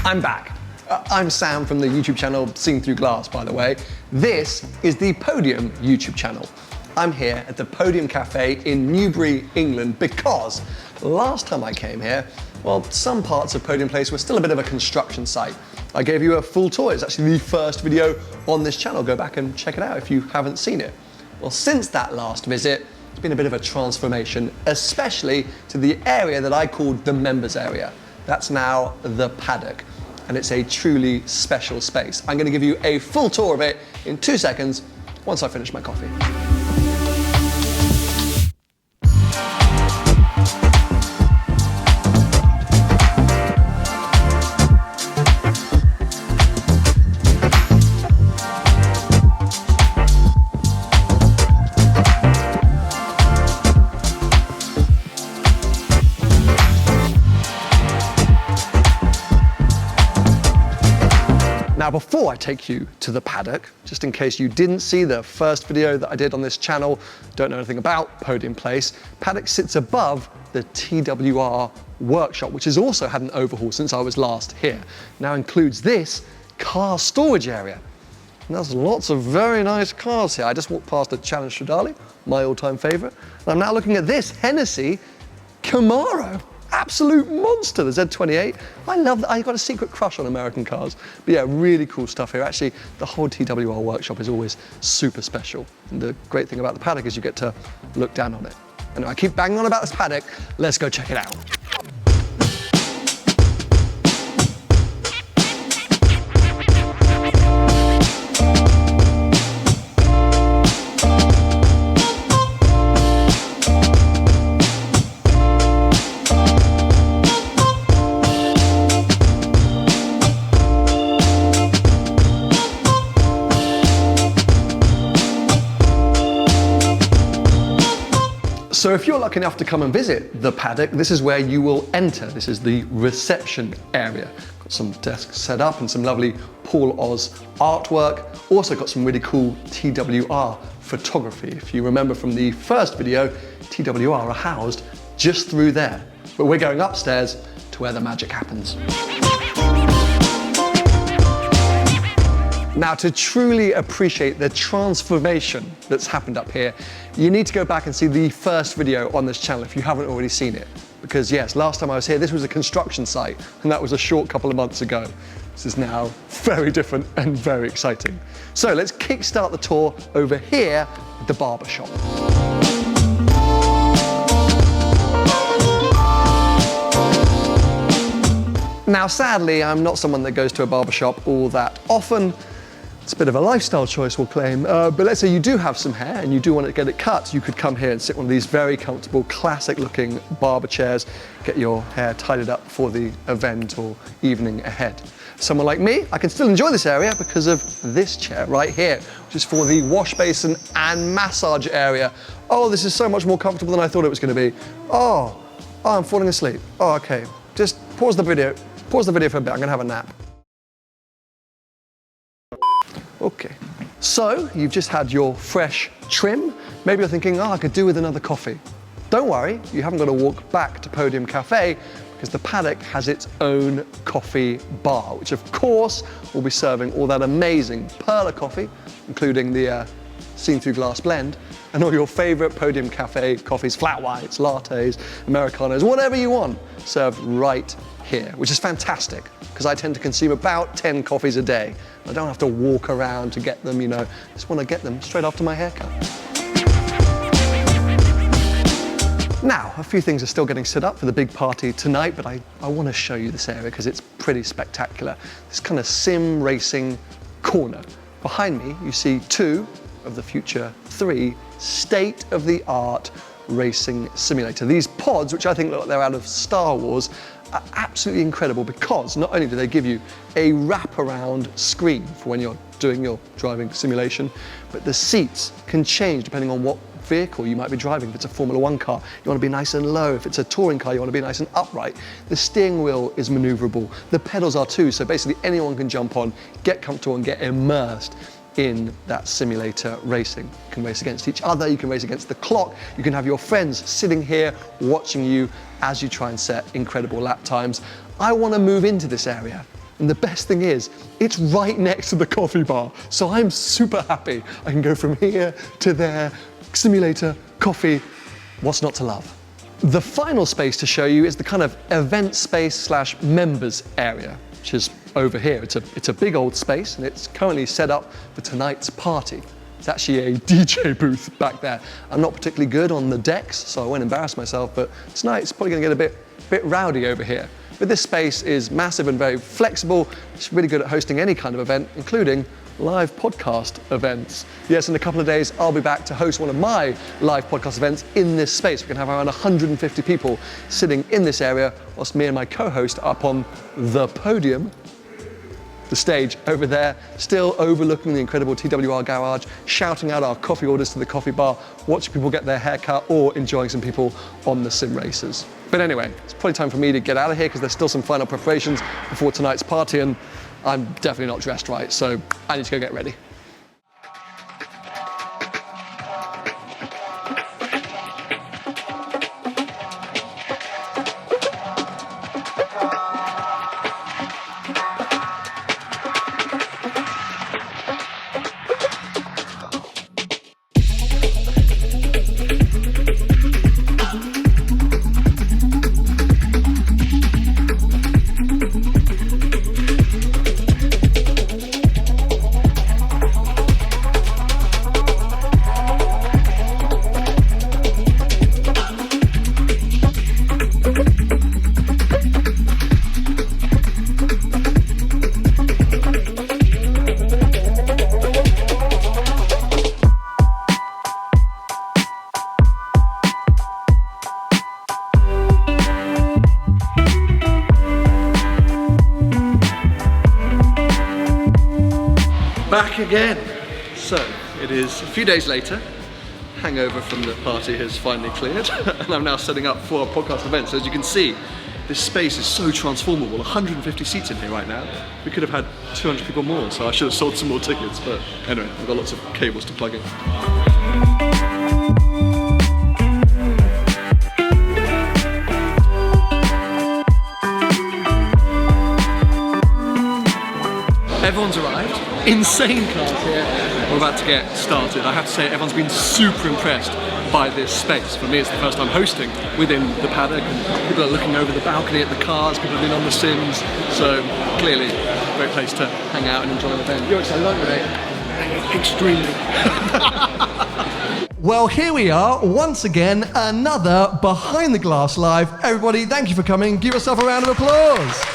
I'm back. I'm Sam from the YouTube channel Seen Through Glass, by the way. This is the Podium YouTube channel. I'm here at the Podium Cafe in Newbury, England, because last time I came here, well, some parts of Podium Place were still a bit of a construction site. I gave you a full tour. It's actually the first video on this channel. Go back and check it out if you haven't seen it. Well, since that last visit, it's been a bit of a transformation, especially to the area that I called the members area. That's now the Paddock, and it's a truly special space. I'm going to give you a full tour of it in 2 seconds once I finish my coffee. Now, before I take you to the Paddock, just in case you didn't see the first video that I did on this channel, don't know anything about Podium Place, Paddock sits above the TWR Workshop, which has also had an overhaul since I was last here. Now includes this car storage area. And there's lots of very nice cars here. I just walked past a Challenge Stradale, my all-time favorite. And I'm now looking at this Hennessy Camaro. Absolute monster, the Z28. I love that. I got a secret crush on American cars. But yeah, really cool stuff here. Actually, the whole TWR Workshop is always super special. And the great thing about the Paddock is you get to look down on it. And I keep banging on about this Paddock. Let's go check it out. So if you're lucky enough to come and visit the Paddock, this is where you will enter. This is the reception area. Got some desks set up and some lovely Paul Oz artwork. Also got some really cool TWR photography. If you remember from the first video, TWR are housed just through there. But we're going upstairs to where the magic happens. Now, to truly appreciate the transformation that's happened up here, you need to go back and see the first video on this channel if you haven't already seen it. Because yes, last time I was here, this was a construction site, and that was a short couple of months ago. This is now very different and very exciting. So let's kickstart the tour over here at the Barber Shop. Now, sadly, I'm not someone that goes to a barbershop all that often. It's a bit of a lifestyle choice, we'll claim. But let's say you do have some hair and you do want to get it cut, you could come here and sit one of these very comfortable, classic-looking barber chairs, get your hair tidied up for the event or evening ahead. Someone like me, I can still enjoy this area because of this chair right here, which is for the wash basin and massage area. Oh, this is so much more comfortable than I thought it was going to be. Oh, I'm falling asleep. Oh, okay. Just pause the video. Pause the video for a bit, I'm gonna have a nap. Okay, so you've just had your fresh trim. Maybe you're thinking, oh, I could do with another coffee. Don't worry, you haven't got to walk back to Podium Cafe because the Paddock has its own coffee bar, which of course will be serving all that amazing perla coffee, including the Seen Through Glass blend, and all your favorite Podium Cafe coffees, flat whites, lattes, Americanos, whatever you want, served right here, which is fantastic because I tend to consume about 10 coffees a day. I don't have to walk around to get them, you know, I just want to get them straight after my haircut. Now, a few things are still getting set up for the big party tonight, but I want to show you this area because it's pretty spectacular. This kind of sim racing corner. Behind me, you see 2 of the future 3 state-of-the-art racing simulator. These pods, which I think look like they're out of Star Wars, are absolutely incredible because not only do they give you a wraparound screen for when you're doing your driving simulation, but the seats can change depending on what vehicle you might be driving. If it's a Formula 1 car, you want to be nice and low. If it's a touring car, you want to be nice and upright. The steering wheel is maneuverable. The pedals are too, so basically anyone can jump on, get comfortable and get immersed in that simulator racing. You can race against each other, you can race against the clock, you can have your friends sitting here watching you as you try and set incredible lap times. I want to move into this area. And the best thing is, it's right next to the coffee bar. So I'm super happy. I can go from here to there, simulator, coffee, what's not to love? The final space to show you is the kind of event space / members area, which is over here. It's a big old space, and it's currently set up for tonight's party. It's actually a DJ booth back there. I'm not particularly good on the decks, so I won't embarrass myself, but tonight it's probably gonna get a bit rowdy over here. But this space is massive and very flexible. It's really good at hosting any kind of event, including live podcast events. Yes, in a couple of days, I'll be back to host one of my live podcast events in this space. We can have around 150 people sitting in this area, whilst me and my co-host are up on the podium, the stage over there, still overlooking the incredible TWR garage, shouting out our coffee orders to the coffee bar, watching people get their hair cut, or enjoying some people on the sim races. But anyway, it's probably time for me to get out of here because there's still some final preparations before tonight's party, and I'm definitely not dressed right, so I need to go get ready. Back again. So it is a few days later. Hangover from the party has finally cleared, and I'm now setting up for a podcast event. So as you can see, this space is so transformable. 150 seats in here right now. We could have had 200 people more, so I should have sold some more tickets. But anyway, I've got lots of cables to plug in. Everyone's arrived. Insane cars here. We're about to get started. I have to say, everyone's been super impressed by this space. For me, it's the first time hosting within the Paddock, and people are looking over the balcony at the cars, people have been on the Sims, so clearly a great place to hang out and enjoy the event. You're excited, aren't you, mate? Extremely. Well, here we are, once again, another Behind the Glass Live. Everybody, thank you for coming. Give yourself a round of applause.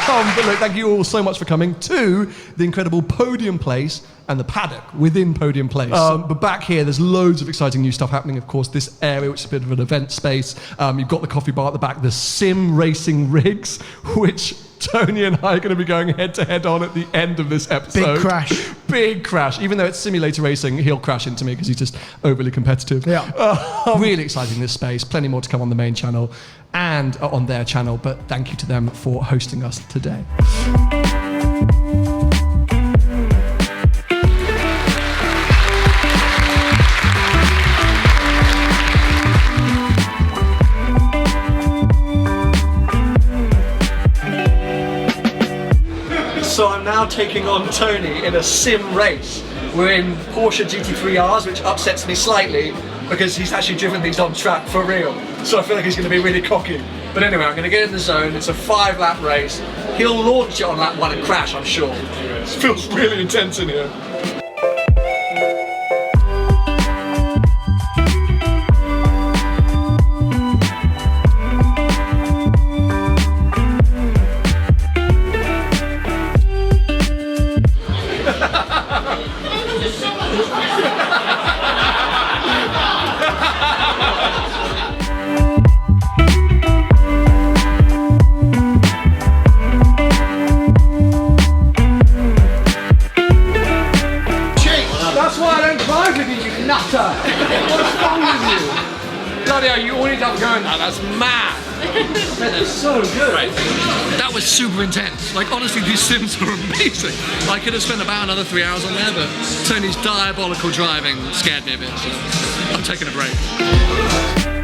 But look, thank you all so much for coming to the incredible Podium place and the Paddock within Podium place. But back here, there's loads of exciting new stuff happening. Of course, this area, which is a bit of an event space. You've got the coffee bar at the back, the sim racing rigs, which Tony and I are going to be going head to head on at the end of this episode. Big crash. Big crash. Even though it's simulator racing, he'll crash into me because he's just overly competitive. Yeah. Really exciting, this space. Plenty more to come on the main channel and on their channel, but thank you to them for hosting us today. So I'm now taking on Tony in a sim race. We're in Porsche GT3Rs, which upsets me slightly because he's actually driven these on track for real. So I feel like he's going to be really cocky. But anyway, I'm going to get in the zone. It's a 5-lap race. He'll launch it on lap 1 and crash, I'm sure. It feels really intense in here. What's wrong with you? Bloody hell, you all need to have a go in that. That's mad. That's so good. Right. That was super intense. Like, honestly, these sims are amazing. I could have spent about another 3 hours on there, but Tony's diabolical driving scared me a bit, so I'm taking a break.